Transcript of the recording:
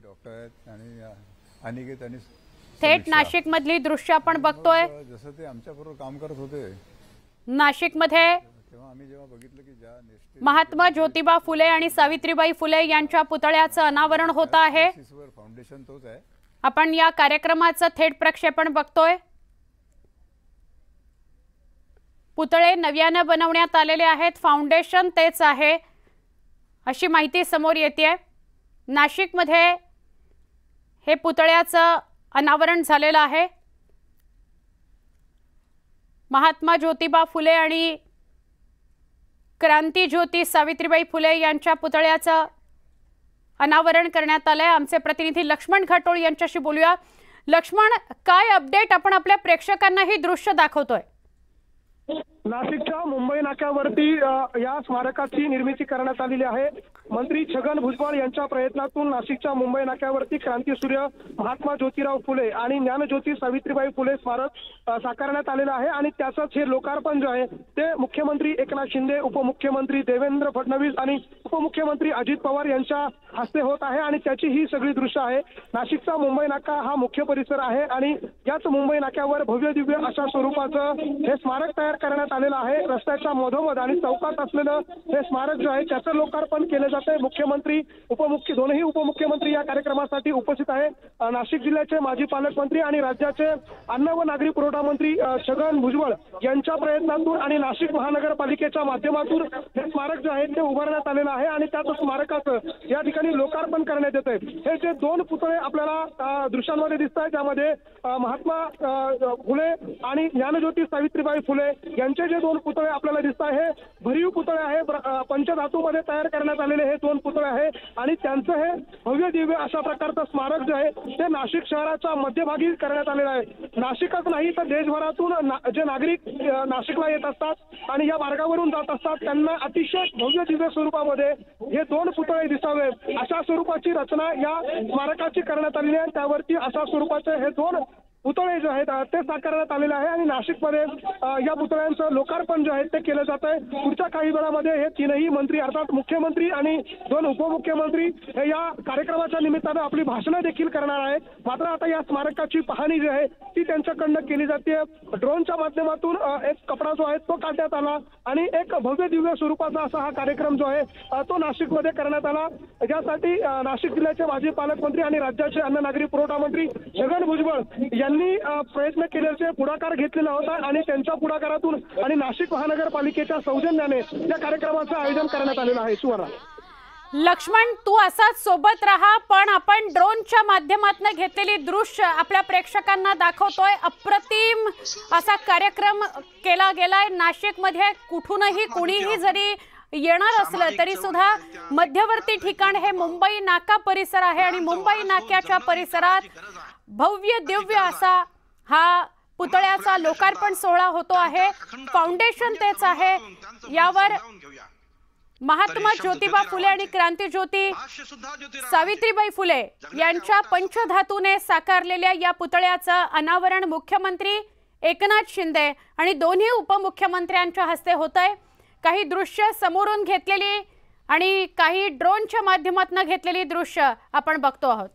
Doctor आहेत आणि अनिकेत आणि थेट नाशिक मधली दृश्य आपण बघतोय। जसं ते आमच्याबरोबर काम करत होते नाशिक मध्ये तेव्हा आम्ही जेव्हा बघितलं की ज्या महात्मा ज्योतिबा फुले आणि सावित्रीबाई फुले यांच्या पुतळ्याचं अनावरण होत आहे। फाउंडेशन तोच आहे। आपण या कार्यक्रमाचं थेट प्रक्षेपण बघतोय। पुतळे नव्याने बनवण्यात आलेले आहेत, फाउंडेशन तेच आहे अशी माहिती समोर येते। नाशिक मध्ये हे पुतळ्याचं अनावरण झालेलं आहे। महात्मा ज्योतिबा फुले आणि क्रांतीज्योती सावित्रीबाई फुले यांच्या पुतळ्याचं अनावरण करण्यात आलंय। आमचे प्रतिनिधी लक्ष्मण घाटोळ यांच्याशी बोलूया। लक्ष्मण, काय अपडेट आपण आपल्या प्रेक्षकांना ही दृश्य दाखवतोय? नाशिकच्या मुंबई नाक्यावरती या स्मारकाची निर्मिती करण्यात आलेली आहे। मंत्री छगन भुजबळ यांच्या प्रयत्नातून नाशिकच्या मुंबई नाक्यावरती क्रांतीसूर्य महात्मा ज्योतिराव फुले आणि ज्ञानज्योती सावित्रीबाई फुले स्मारक साकारण्यात आलेलं आहे आणि त्याचंच हे लोकार्पण जे आहे ते मुख्यमंत्री एकनाथ शिंदे, उपमुख्यमंत्री देवेंद्र फडणवीस आणि उपमुख्यमंत्री अजित पवार यांच्या हस्ते होत आहे आणि त्याची ही सगळी दृश्य आहे। नाशिकचा मुंबई नाका हा मुख्य परिसर आहे आणि याच मुंबई नाक्यावर भव्य दिव्य अशा स्वरूपाचं हे स्मारक तयार करण्यात आलेलं आहे। रस्त्याच्या मधोमध आणि चौकात असलेलं हे स्मारक जे आहे त्याचं लोकार्पण केलं जातंय। मुख्यमंत्री दोन्ही उपमुख्यमंत्री या कार्यक्रमासाठी उपस्थित आहे। नाशिक जिल्ह्याचे माजी पालकमंत्री आणि राज्याचे अन्न व नागरी पुरवठा मंत्री छगन भुजबळ यांच्या प्रयत्नातून आणि नाशिक महानगरपालिकेच्या माध्यमातून हे स्मारक जे आहे ते उभारण्यात आलेलं आहे आणि त्याच स्मारकाचं या ठिकाणी लोकार्पण करण्यात येत आहे। हे जे दोन पुतळे आपल्याला दृश्यांमध्ये दिसत आहेत त्यामध्ये महात्मा फुले आणि ज्ञानज्योती सावित्रीबाई फुले यांचे जे दोन पुतळे आपल्याला दिसत आहे हे भरीव पुतळे आहे। पंचधातूमध्ये तयार करण्यात आलेले हे दोन पुतळे आहे आणि त्यांचं हे भव्य दिव्य अशा प्रकारचं स्मारक जे आहे ते नाशिक शहराच्या मध्यभागी करण्यात आलेलं आहे। नाशिकच नाही तर देशभरातून जे नागरिक नाशिकला येत असतात आणि या मार्गावरून जात असतात त्यांना अतिशय भव्य दिव्य स्वरूपामध्ये हे दोन पुतळे दिसावे अशा स्वरूपाची रचना या स्मारकाची करण्यात आलेली आहे। त्यावरती अशा स्वरूपाचे हे दोन पुतळे जे आहेत ते साकारण्यात आलेले आहे आणि नाशिकमध्ये या पुतळ्यांचं लोकार्पण जे आहे ते केलं जात आहे। पुढच्या काही वेळामध्ये हे तीनही मंत्री अर्थात मुख्यमंत्री आणि दोन उपमुख्यमंत्री हे या कार्यक्रमाच्या निमित्तानं आपली भाषणं देखील करणार आहे। मात्र आता या स्मारकाची पाहणी जी आहे ती त्यांच्याकडनं केली जाते। ड्रोनच्या माध्यमातून एक कपडा जो आहे तो काढण्यात आला आणि एक भव्य दिव्य स्वरूपाचा असा हा कार्यक्रम जो आहे तो नाशिकमध्ये करण्यात आला। यासाठी नाशिक जिल्ह्याचे माजी पालकमंत्री आणि राज्याचे अन्न नागरी पुरवठा मंत्री छगन भुजबळ यांनी प्रयत्न केल्याचे पुढाकार घेतलेला होता आणि त्यांच्या पुढाकारातून आणि नाशिक महानगरपालिकेच्या सौजन्याने या कार्यक्रमाचं आयोजन करण्यात आलेलं आहे। सुवर्णा, लक्ष्मण, तू असाच सोबत राहा, पण आपण ड्रोनच्या माध्यमातून घेतलेली दृश्य आपल्या प्रेक्षकांना दाखवतोय। अप्रतिम असा कार्यक्रम केला गेलाय। नाशिकमध्ये कुठूनही कुणीही जरी येणार असलं तरी सुद्धा मध्यवर्ती ठिकाण हे मुंबई नाका परिसर आहे आणि मुंबई नाक्याच्या परिसरात भव्य दिव्य असा हा पुतळ्याचा लोकार्पण सोहळा होतो आहे। फाउंडेशन तेच आहे। यावर महात्मा ज्योतिबा फुले आणि क्रांतीज्योती सावित्रीबाई फुले यांच्या पंचधातूने साकारलेल्या या पुतळ्याचं अनावरण मुख्यमंत्री एकनाथ शिंदे आणि दोन्ही उपमुख्यमंत्र्यांच्या हस्ते होतंय। काही दृश्य समोरून घेतलेली आणि काही ड्रोनच्या माध्यमातून घेतलेली दृश्य आपण बघतो आहोत।